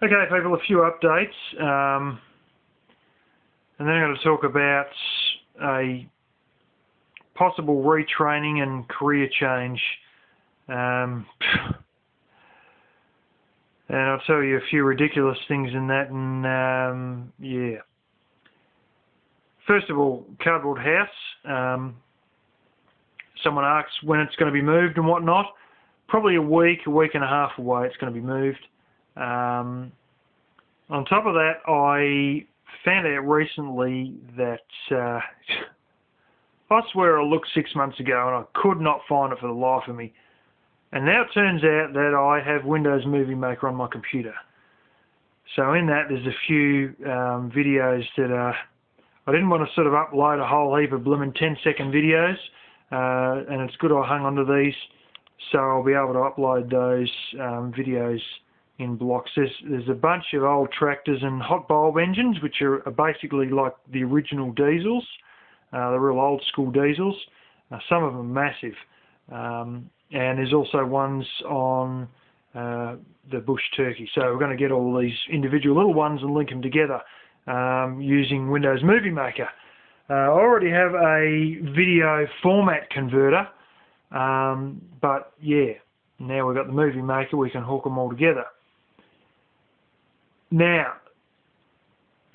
Okay, people, a few updates, and then I'm going to talk about a possible retraining and career change, and I'll tell you a few ridiculous things in that, and yeah. First of all, cardboard house. Someone asks when it's going to be moved and whatnot. Probably a week and a half away it's going to be moved. On top of that, I found out recently that I swear I looked 6 months ago and I could not find it for the life of me. And now it turns out that I have Windows Movie Maker on my computer. So in that there's a few videos that I didn't want to sort of upload a whole heap of blooming 10-second videos, and it's good I hung onto these, so I'll be able to upload those videos in blocks. There's a bunch of old tractors and hot bulb engines, which are basically like the original diesels, the real old school diesels. Some of them are massive, and there's also ones on the bush turkey. So we're going to get all these individual little ones and link them together using Windows Movie Maker. I already have a video format converter, but yeah, now we've got the Movie Maker, we can hook them all together. Now,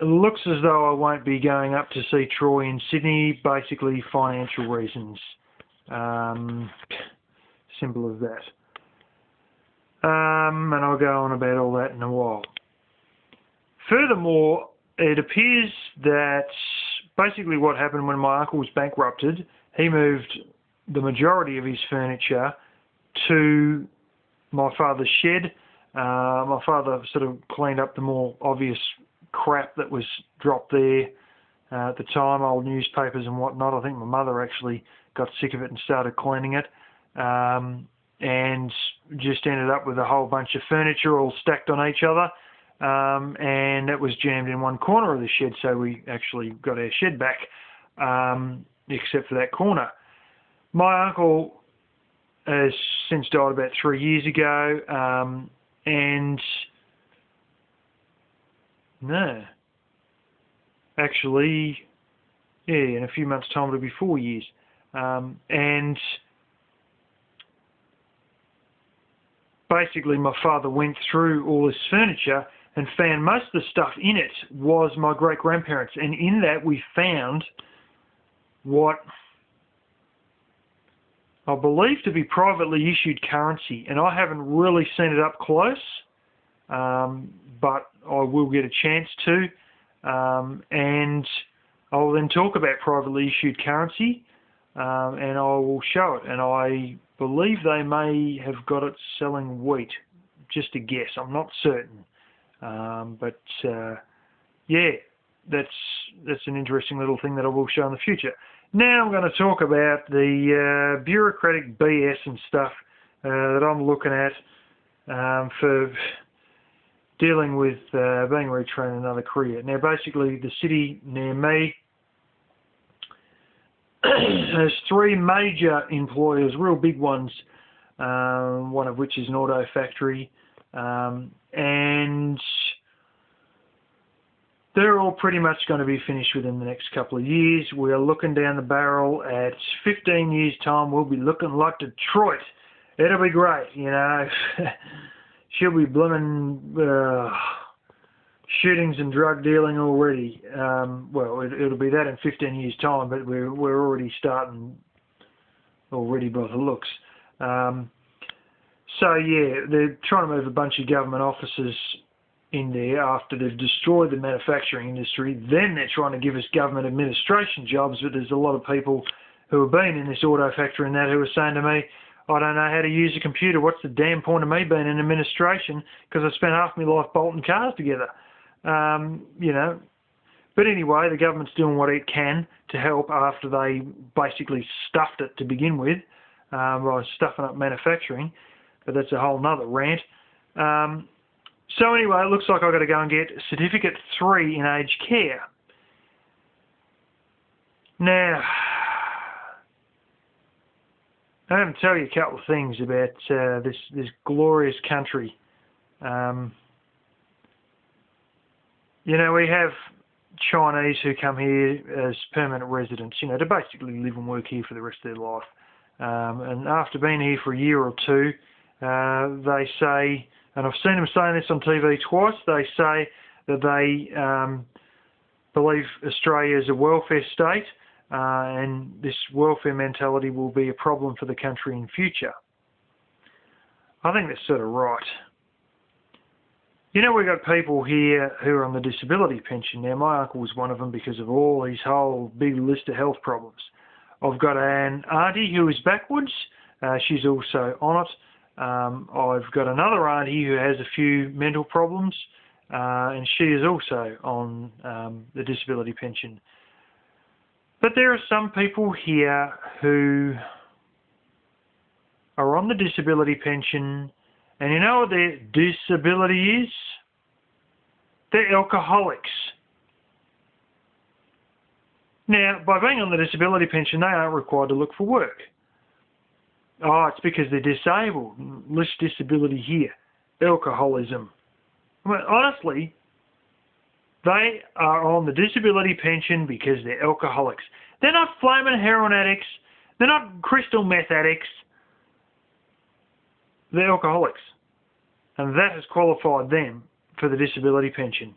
it looks as though I won't be going up to see Troy in Sydney, basically financial reasons. Simple as that. And I'll go on about all that in a while. Furthermore, it appears that basically what happened when my uncle was bankrupted, he moved the majority of his furniture to my father's shed. My father sort of cleaned up the more obvious crap that was dropped there at the time, old newspapers and whatnot. I think my mother actually got sick of it and started cleaning it, and just ended up with a whole bunch of furniture all stacked on each other, and it was jammed in one corner of the shed, so we actually got our shed back, except for that corner. My uncle has since died about 3 years ago, and no, actually, yeah, in a few months' time it'll be 4 years, and basically my father went through all this furniture and found most of the stuff in it was my great-grandparents, and in that we found what I believe to be privately issued currency, and I haven't really seen it up close, but I will get a chance to, and I'll then talk about privately issued currency, and I will show it, and I believe they may have got it selling wheat, just a guess, I'm not certain, but yeah, that's an interesting little thing that I will show in the future. Now I'm going to talk about the bureaucratic BS and stuff that I'm looking at for dealing with being retrained in another career. Now basically the city near me has three major employers, real big ones, one of which is an auto factory, and they're all pretty much going to be finished within the next couple of years. We are looking down the barrel at 15 years' time. We'll be looking like Detroit. It'll be great, you know. She'll be blooming shootings and drug dealing already. Well, it'll be that in 15 years' time, but we're already starting already by the looks. So yeah, they're trying to move a bunch of government offices in there after they've destroyed the manufacturing industry. Then they're trying to give us government administration jobs, but there's a lot of people who have been in this auto factory and that who are saying to me, I don't know how to use a computer. What's the damn point of me being in administration? Because I spent half my life bolting cars together. You know. But anyway, the government's doing what it can to help after they basically stuffed it to begin with by stuffing up manufacturing. But that's a whole nother rant. So anyway, it looks like I've got to go and get Certificate 3 in aged care. Now, I'm going to tell you a couple of things about this glorious country You know, we have Chinese who come here as permanent residents, you know, to basically live and work here for the rest of their life. And after being here for a year or two, they say, and I've seen them saying this on TV twice, they say that they believe Australia is a welfare state, and this welfare mentality will be a problem for the country in future. I think that's sort of right. You know, we've got people here who are on the disability pension. Now, my uncle was one of them because of all his whole big list of health problems. I've got an auntie who is backwards. She's also on it. I've got another auntie who has a few mental problems, and she is also on the disability pension. But there are some people here who are on the disability pension, and you know what their disability is? They're alcoholics. Now, by being on the disability pension, they aren't required to look for work. Oh, it's because they're disabled. Less disability here. Alcoholism. I mean, honestly, they are on the disability pension because they're alcoholics. They're not flaming heroin addicts. They're not crystal meth addicts. They're alcoholics. And that has qualified them for the disability pension.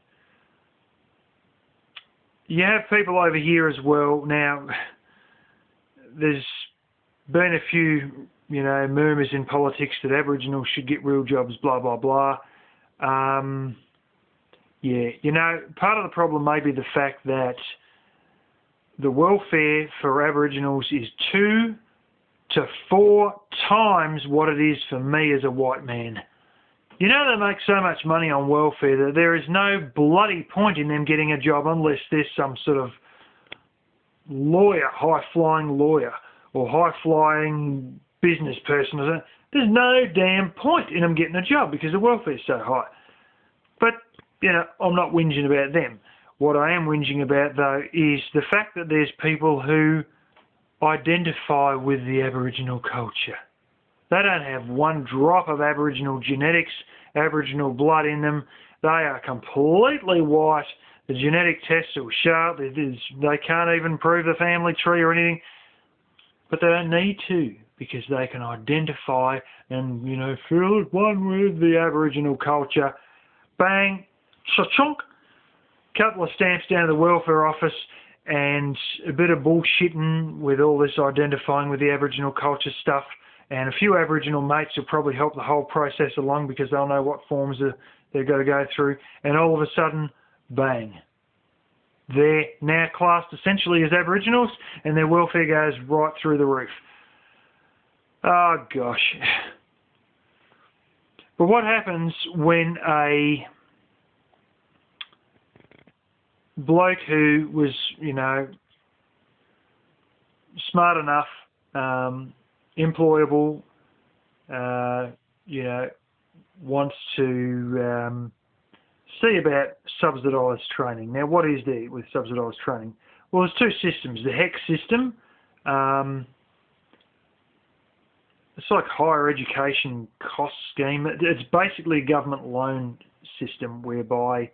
You have people over here as well. Now, there's been a few, you know, murmurs in politics that Aboriginals should get real jobs, blah, blah, blah. Yeah, you know, part of the problem may be the fact that the welfare for Aboriginals is 2 to 4 times what it is for me as a white man. You know, they make so much money on welfare that there is no bloody point in them getting a job unless there's some sort of lawyer, high-flying lawyer, or high-flying business person. There's no damn point in them getting a job because the welfare's so high. But, you know, I'm not whinging about them. What I am whinging about, though, is the fact that there's people who identify with the Aboriginal culture. They don't have one drop of Aboriginal genetics, Aboriginal blood in them. They are completely white. The genetic tests are sharp. They can't even prove the family tree or anything. But they don't need to, because they can identify and, you know, feel at one with the Aboriginal culture. Bang, cha-chunk, couple of stamps down to the welfare office, and a bit of bullshitting with all this identifying with the Aboriginal culture stuff. And a few Aboriginal mates will probably help the whole process along because they'll know what forms they've got to go through. And all of a sudden, bang. They're now classed essentially as Aboriginals, and their welfare goes right through the roof. Oh, gosh. But what happens when a bloke who was, you know, smart enough, employable, you know, wants to see about subsidised training. Now, what is there with subsidised training? Well, there's two systems. The HEC system, it's like higher education cost scheme. It's basically a government loan system whereby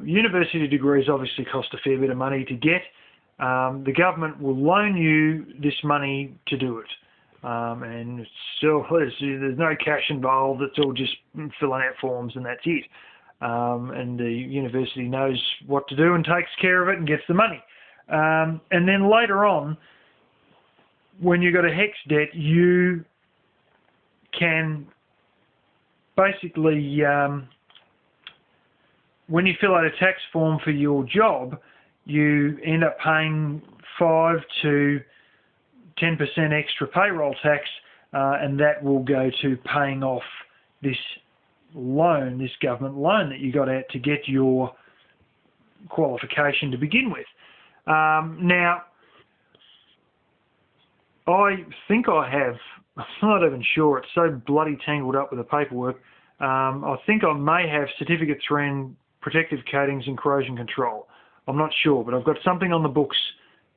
university degrees obviously cost a fair bit of money to get. The government will loan you this money to do it. And it's still, there's no cash involved. It's all just filling out forms and that's it. And the university knows what to do and takes care of it and gets the money. And then later on, when you've got a HECS debt, you can basically, when you fill out a tax form for your job, you end up paying 5 to 10% extra payroll tax, and that will go to paying off this loan, this government loan that you got out to get your qualification to begin with. Now, I think I have, I'm not even sure, it's so bloody tangled up with the paperwork, I think I may have Certificate 3 in Protective Coatings and Corrosion Control. I'm not sure, but I've got something on the books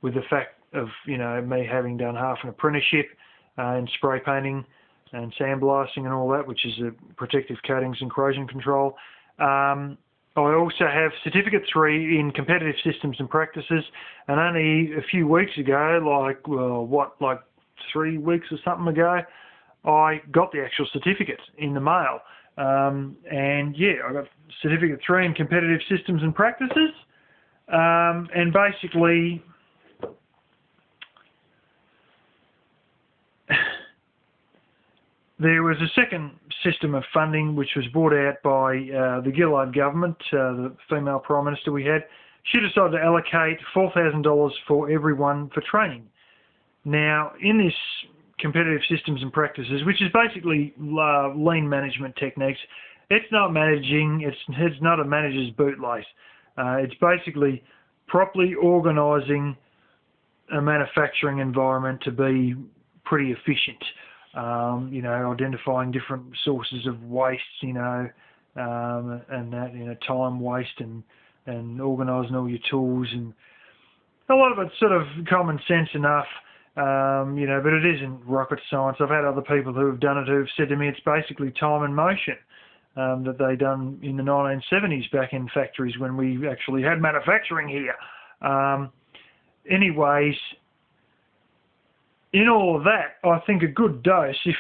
with the fact of, you know, me having done half an apprenticeship in spray painting and sandblasting and all that, which is a protective coatings and corrosion control. I also have Certificate 3 in Competitive Systems and Practices, and only a few weeks ago, like 3 weeks or something ago, I got the actual certificate in the mail. And yeah, I got Certificate 3 in Competitive Systems and Practices, and basically there was a second system of funding which was brought out by the Gillard government, the female Prime Minister we had. She decided to allocate $4,000 for everyone for training. Now, in this Competitive Systems and Practices, which is basically lean management techniques, it's not managing, it's not a manager's bootlace. It's basically properly organising a manufacturing environment to be pretty efficient. Identifying different sources of waste, and that, time waste and organising all your tools, and a lot of it's sort of common sense enough, but it isn't rocket science. I've had other people who have done it who have said to me it's basically time and motion that they done in the 1970s back in factories when we actually had manufacturing here. Anyways, in all of that, I think a good dose, if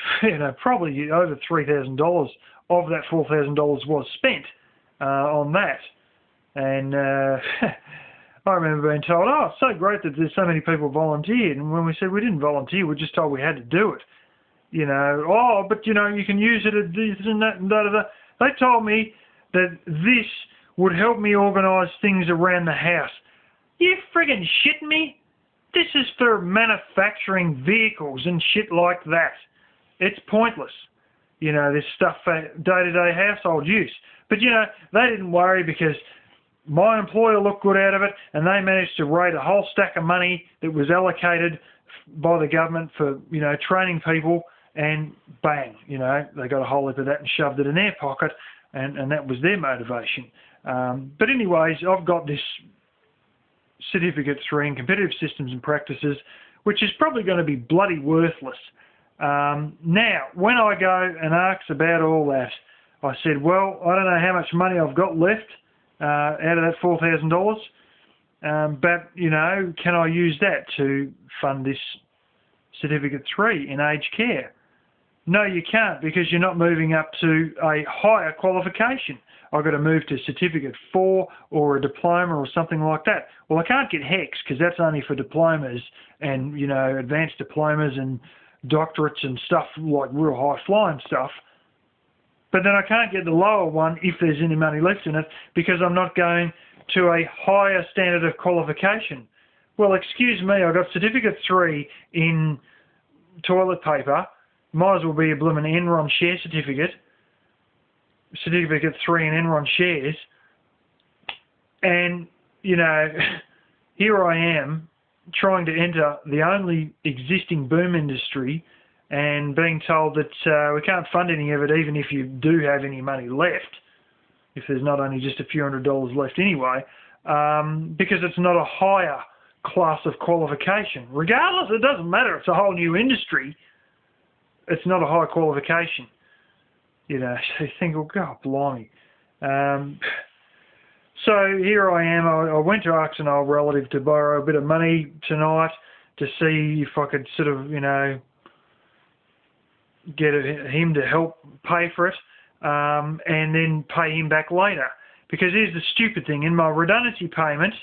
probably over $3,000 of that $4,000 was spent on that. And I remember being told, "Oh, it's so great that there's so many people volunteered." And when we said we didn't volunteer, we were just told we had to do it. But you can use it at this and that and da-da-da. They told me that this would help me organise things around the house. You friggin' shitting me? This is for manufacturing vehicles and shit like that. It's pointless. This stuff for day-to-day household use. But, they didn't worry because my employer looked good out of it, and they managed to raid a whole stack of money that was allocated by the government for, training people, and bang, they got a whole heap of that and shoved it in their pocket, and that was their motivation. But anyways, I've got this Certificate 3 in Competitive Systems and Practices, which is probably going to be bloody worthless. Now, when I go and ask about all that, I said, well, I don't know how much money I've got left out of that $4,000, but, can I use that to fund this Certificate 3 in aged care? No, you can't, because you're not moving up to a higher qualification. I've got to move to Certificate 4 or a diploma or something like that. Well, I can't get HECS because that's only for diplomas and, advanced diplomas and doctorates and stuff like real high-flying stuff. But then I can't get the lower one if there's any money left in it because I'm not going to a higher standard of qualification. Well, excuse me, I've got Certificate 3 in toilet paper. Might as well be a blooming Enron share certificate. Certificate 3 in Enron shares. And, here I am trying to enter the only existing boom industry and being told that we can't fund any of it even if you do have any money left, if there's not only just a few $100s left anyway, because it's not a higher class of qualification. Regardless, it doesn't matter. It's a whole new industry. It's not a high qualification. So you think, oh, God, blimey. So here I am. I went to ask an old relative to borrow a bit of money tonight to see if I could sort of, get him to help pay for it and then pay him back later. Because here's the stupid thing. In my redundancy payment,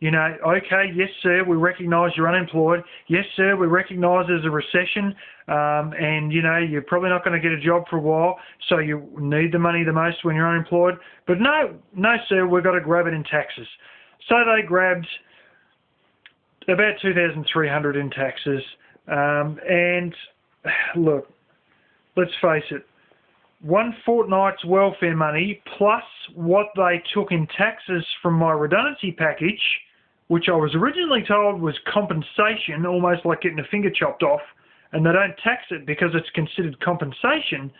okay, yes, sir, we recognise you're unemployed. Yes, sir, we recognise there's a recession and, you're probably not going to get a job for a while, so you need the money the most when you're unemployed. But no, sir, we've got to grab it in taxes. So they grabbed about $2,300 in taxes. And look, let's face it, one fortnight's welfare money plus what they took in taxes from my redundancy package, which I was originally told was compensation, almost like getting a finger chopped off, and they don't tax it because it's considered compensation.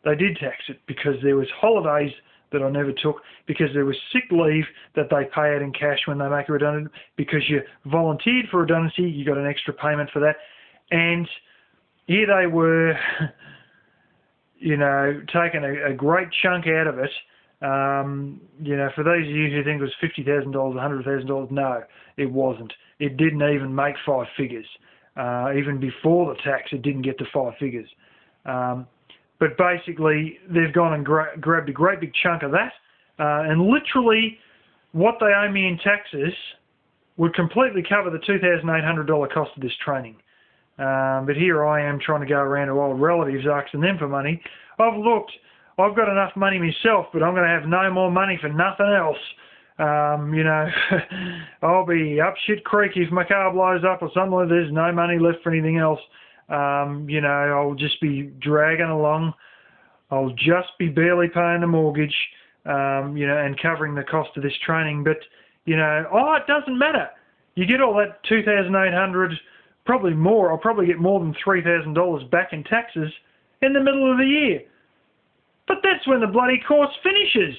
They did tax it because there was holidays that I never took, because there was sick leave that they pay out in cash when they make a redundant, because you volunteered for redundancy, you got an extra payment for that. And here they were, taking a great chunk out of it, You know, for those of you who think it was $50,000, $100,000, no, it wasn't. It didn't even make 5 figures. Even before the tax, it didn't get to 5 figures. But basically, they've gone and grabbed a great big chunk of that, and literally what they owe me in taxes would completely cover the $2,800 cost of this training. But here I am trying to go around to old relatives asking them for money. I've looked, I've got enough money myself, but I'm going to have no more money for nothing else. You know, I'll be up shit creek if my car blows up or something like that. There's no money left for anything else. You know, I'll just be dragging along. I'll just be barely paying the mortgage, you know, and covering the cost of this training. But, you know, it doesn't matter. You get all that $2,800, probably more. I'll probably get more than $3,000 back in taxes in the middle of the year. But that's when the bloody course finishes.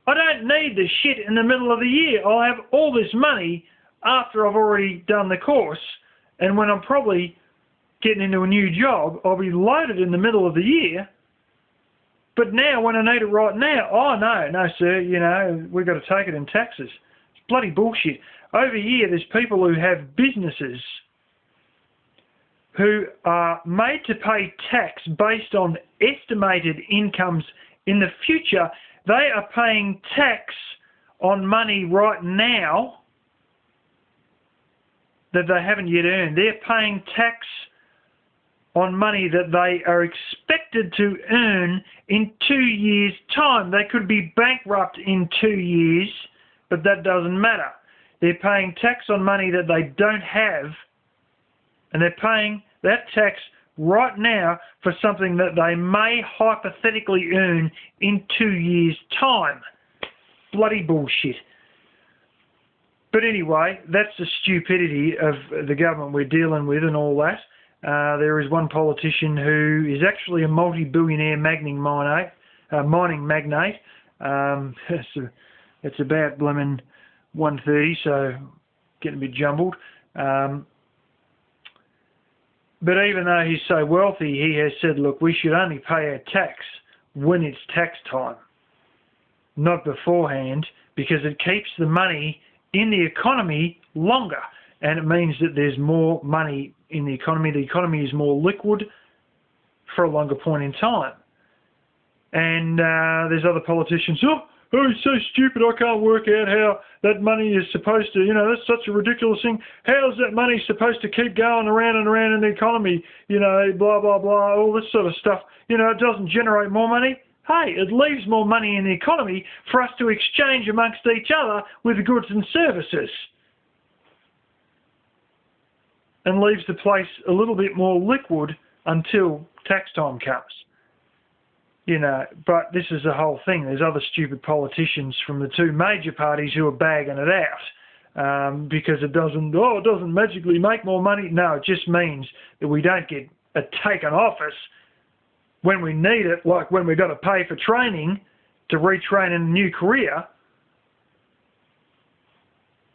I don't need the shit in the middle of the year. I'll have all this money after I've already done the course, and when I'm probably getting into a new job, I'll be loaded in the middle of the year. But now, when I need it right now, oh no sir, you know, we've got to take it in taxes. It's bloody bullshit. Over here, there's people who have businesses who are made to pay tax based on estimated incomes in the future. They are paying tax on money right now that they haven't yet earned. They're paying tax on money that they are expected to earn in 2 years' time. They could be bankrupt in 2 years, but that doesn't matter. They're paying tax on money that they don't have, and they're paying that tax right now for something that they may hypothetically earn in 2 years' time. Bloody bullshit. But anyway, that's the stupidity of the government we're dealing with and all that. There is one politician who is actually a multi-billionaire mining magnate. It's about blooming 1:30, so getting a bit jumbled. But even though he's so wealthy, he has said, look, we should only pay our tax when it's tax time, not beforehand, because it keeps the money in the economy longer, and it means that there's more money in the economy. The economy is more liquid for a longer point in time. And there's other politicians, oh, it's so stupid, I can't work out how that money is supposed to, you know, that's such a ridiculous thing. How is that money supposed to keep going around and around in the economy? You know, blah, blah, blah, all this sort of stuff. You know, it doesn't generate more money. Hey, it leaves more money in the economy for us to exchange amongst each other with goods and services. And leaves the place a little bit more liquid until tax time comes. You know, but this is the whole thing. There's other stupid politicians from the two major parties who are bagging it out because it doesn't magically make more money. No, it just means that we don't get taken office when we need it, like when we've got to pay for training to retrain in a new career,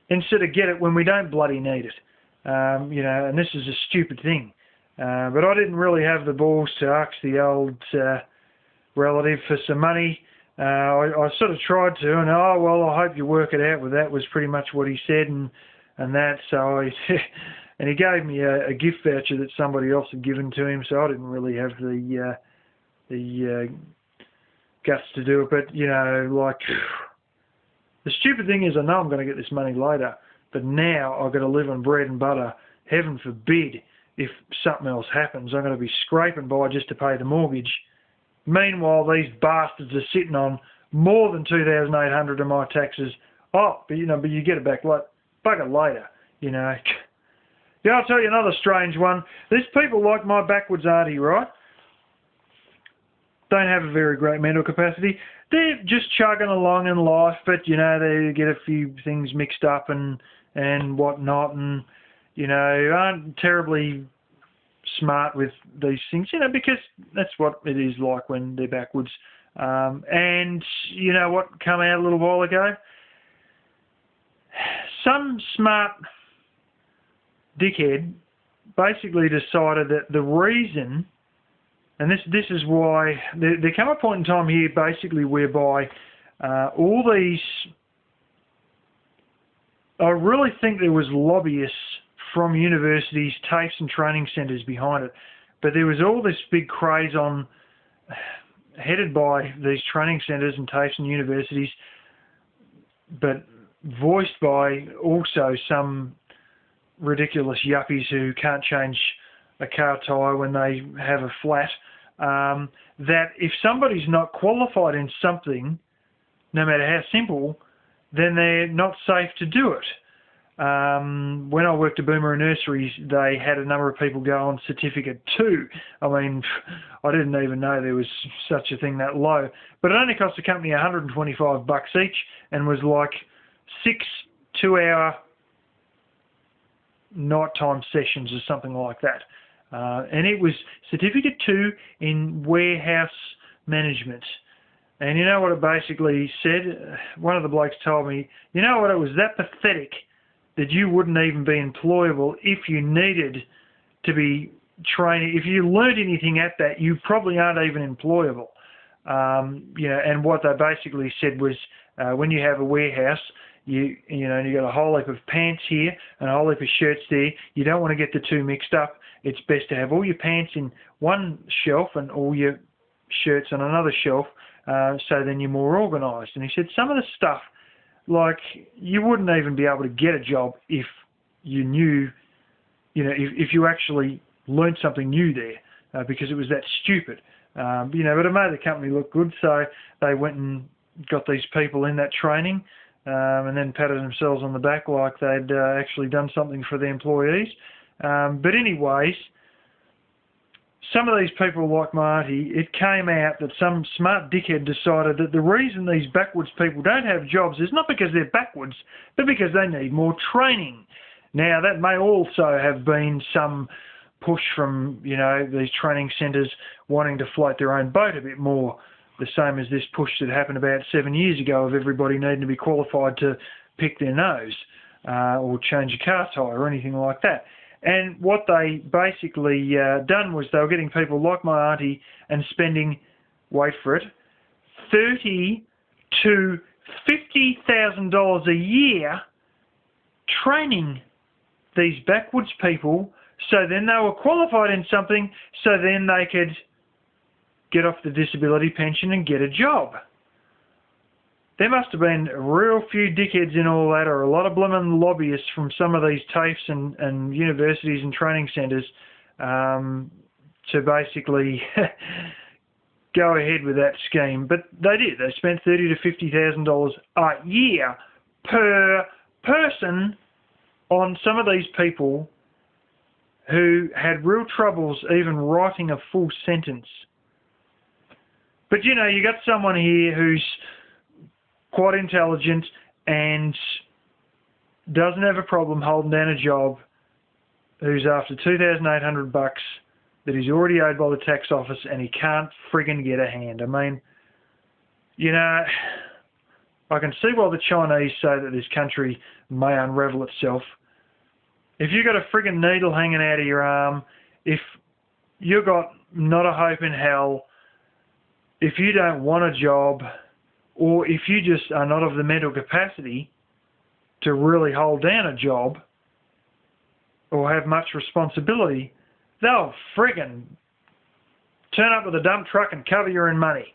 instead of get it when we don't bloody need it. You know, and this is a stupid thing. But I didn't really have the balls to ask the old relative for some money. I sort of tried to, and I hope you work it out with that, was pretty much what he said, and that. So and he gave me a gift voucher that somebody else had given to him, so I didn't really have the guts to do it. But you know, like, the stupid thing is, I know I'm going to get this money later, but now I've got to live on bread and butter. Heaven forbid if something else happens, I'm going to be scraping by just to pay the mortgage. Meanwhile, these bastards are sitting on more than $2,800 of my taxes. Oh, but you get it back bugger later, you know. Yeah, I'll tell you another strange one. There's people like my backwards auntie, right? Don't have a very great mental capacity. They're just chugging along in life, but you know, they get a few things mixed up and whatnot, and you know, aren't terribly smart with these things, you know, because that's what it is like when they're backwards. And you know what come out a little while ago? Some smart dickhead basically decided that the reason, and this is why there came a point in time here basically whereby All these, I really think there was lobbyists from universities, TAFEs and training centres behind it. But there was all this big craze on, headed by these training centres and TAFEs and universities, but voiced by also some ridiculous yuppies who can't change a car tyre when they have a flat, that if somebody's not qualified in something, no matter how simple, then they're not safe to do it. When I worked at Boomerang Nurseries, they had a number of people go on Certificate 2. I mean, I didn't even know there was such a thing that low. But it only cost the company $125 each and was like 6 two-hour nighttime sessions or something like that. And it was Certificate 2 in warehouse management. And you know what it basically said? One of the blokes told me, you know what, it was that pathetic that you wouldn't even be employable if you needed to be training. If you learned anything at that, you probably aren't even employable. And what they basically said was, when you have a warehouse, you got a whole heap of pants here and a whole heap of shirts there. You don't want to get the two mixed up. It's best to have all your pants in one shelf and all your shirts on another shelf, so then you're more organised. And he said some of the stuff, like, you wouldn't even be able to get a job if you knew, if you actually learned something new there, because it was that stupid. But it made the company look good, so they went and got these people in that training, and then patted themselves on the back like they'd actually done something for the employees. But anyways, some of these people, like my auntie, it came out that some smart dickhead decided that the reason these backwards people don't have jobs is not because they're backwards, but because they need more training. Now, that may also have been some push from, these training centres wanting to float their own boat a bit more, the same as this push that happened about 7 years ago of everybody needing to be qualified to pick their nose or change a car tyre or anything like that. And what they basically done was they were getting people like my auntie and spending, wait for it, $30,000 to $50,000 a year training these backwards people, so then they were qualified in something, so then they could get off the disability pension and get a job. There must have been a real few dickheads in all that, or a lot of blooming lobbyists from some of these TAFEs and universities and training centres to basically go ahead with that scheme. But they did. They spent $30,000 to $50,000 a year per person on some of these people who had real troubles even writing a full sentence. But you got someone here who's quite intelligent and doesn't have a problem holding down a job, who's after $2,800 that he's already owed by the tax office, and he can't friggin' get a hand. I mean, I can see why the Chinese say that this country may unravel itself. If you got a friggin' needle hanging out of your arm, if you got not a hope in hell, if you don't want a job, or if you just are not of the mental capacity to really hold down a job or have much responsibility, they'll friggin' turn up with a dump truck and cover you in money.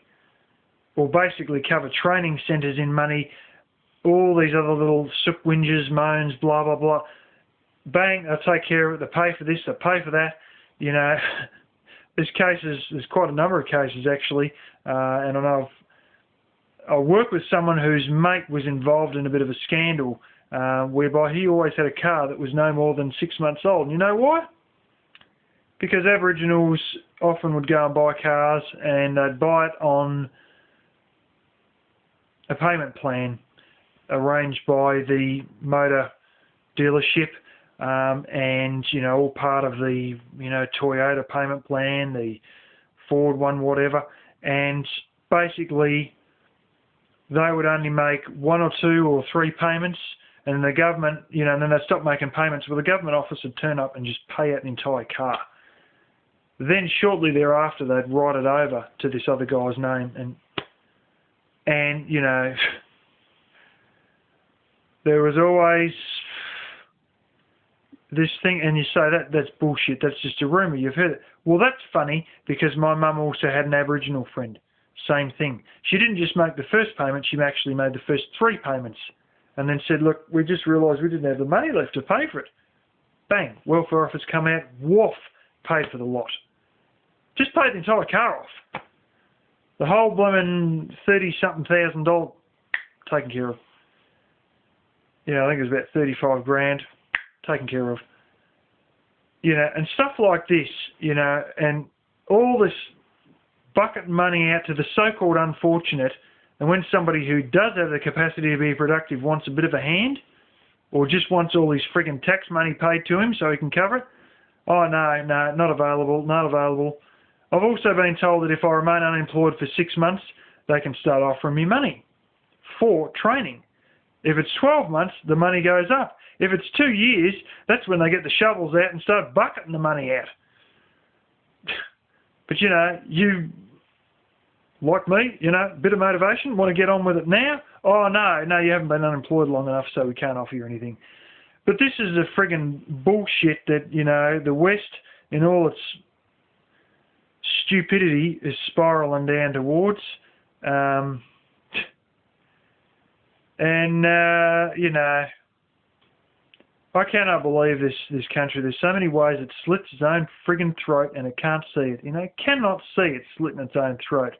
Or basically cover training centres in money, all these other little sook whinges, moans, blah, blah, blah. Bang, they'll take care of it, they pay for this, they pay for that. There's quite a number of cases actually, and I know I worked with someone whose mate was involved in a bit of a scandal whereby he always had a car that was no more than 6 months old. And you know why? Because Aboriginals often would go and buy cars and they'd buy it on a payment plan arranged by the motor dealership, and all part of the Toyota payment plan, the Ford one, whatever, and basically they would only make 1 or 2 or 3 payments, and the government, and then they'd stop making payments. Well, the government office would turn up and just pay out the entire car. Then shortly thereafter, they'd write it over to this other guy's name, and And, there was always this thing, and you say that's bullshit, that's just a rumour, you've heard it. Well, that's funny, because my mum also had an Aboriginal friend. Same thing. She didn't just make the first payment, she actually made the first 3 payments. And then said, look, we just realised we didn't have the money left to pay for it. Bang, welfare office come out, woof, paid for the lot. Just paid the entire car off. The whole blooming $30-something thousand taken care of. I think it was about 35 grand taken care of. And stuff like this, and all this bucket money out to the so-called unfortunate, and when somebody who does have the capacity to be productive wants a bit of a hand, or just wants all his frigging tax money paid to him so he can cover it, oh no, not available, not available. I've also been told that if I remain unemployed for 6 months, they can start offering me money for training. If it's 12 months, the money goes up. If it's 2 years, that's when they get the shovels out and start bucketing the money out. But you, like me, a bit of motivation, want to get on with it now? Oh no, you haven't been unemployed long enough, so we can't offer you anything. But this is a friggin' bullshit that, the West, in all its stupidity, is spiralling down towards. I cannot believe this country. There's so many ways it slits its own friggin' throat and it can't see it. It cannot see it slitting its own throat.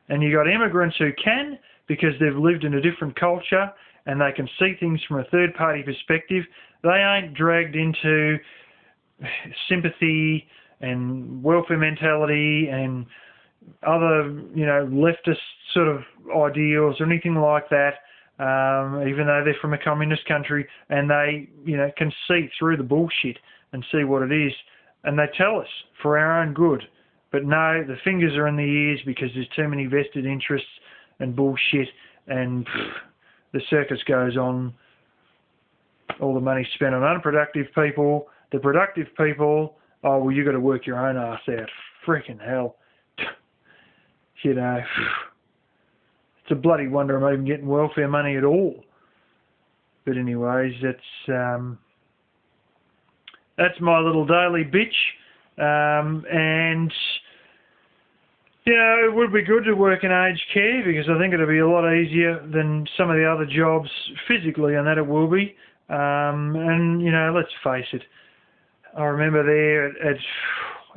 And you got immigrants who can, because they've lived in a different culture and they can see things from a third-party perspective. They ain't dragged into sympathy and welfare mentality and other, leftist sort of ideals or anything like that. Even though they're from a communist country, and they, can see through the bullshit and see what it is, and they tell us for our own good. But no, the fingers are in the ears because there's too many vested interests and bullshit, and the circus goes on. All the money spent on unproductive people. The productive people, oh well, you got to work your own ass out. Freaking hell, It's a bloody wonder I'm even getting welfare money at all. But anyways, that's my little daily bitch. And, it would be good to work in aged care, because I think it'll be a lot easier than some of the other jobs physically, and that it will be. And, let's face it. I remember there at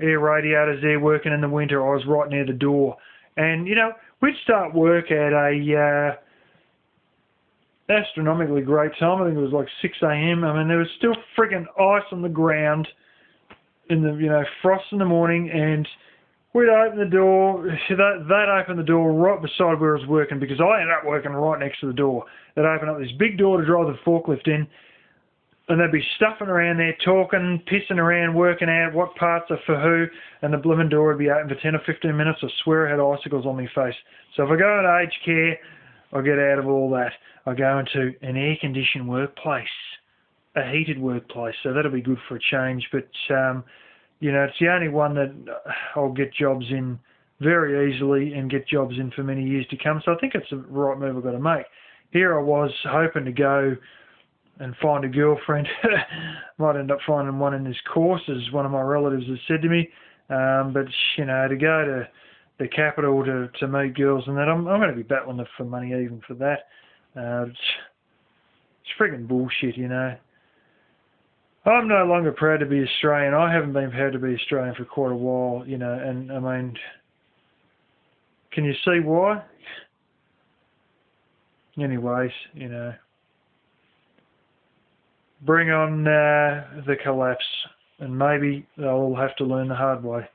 air radiators there working in the winter, I was right near the door. And, we'd start work at a astronomically great time. I think it was like 6 a.m. I mean, there was still friggin' ice on the ground in the, frost in the morning, and we'd open the door. They'd open the door right beside where I was working, because I ended up working right next to the door. They'd open up this big door to drive the forklift in, and they'd be stuffing around there, talking, pissing around, working out what parts are for who, and the blooming door would be open for 10 or 15 minutes. I swear I had icicles on my face. So if I go into aged care, I get out of all that. I go into an air-conditioned workplace, a heated workplace, so that'll be good for a change. But, it's the only one that I'll get jobs in very easily and get jobs in for many years to come. So I think it's the right move I've got to make. Here I was hoping to go and find a girlfriend. Might end up finding one in this course, as one of my relatives has said to me. But, to go to the capital to meet girls and that, I'm going to be battling for money even for that. It's friggin' bullshit, I'm no longer proud to be Australian. I haven't been proud to be Australian for quite a while, and I mean, can you see why? Anyways, bring on the collapse, and maybe they'll all have to learn the hard way.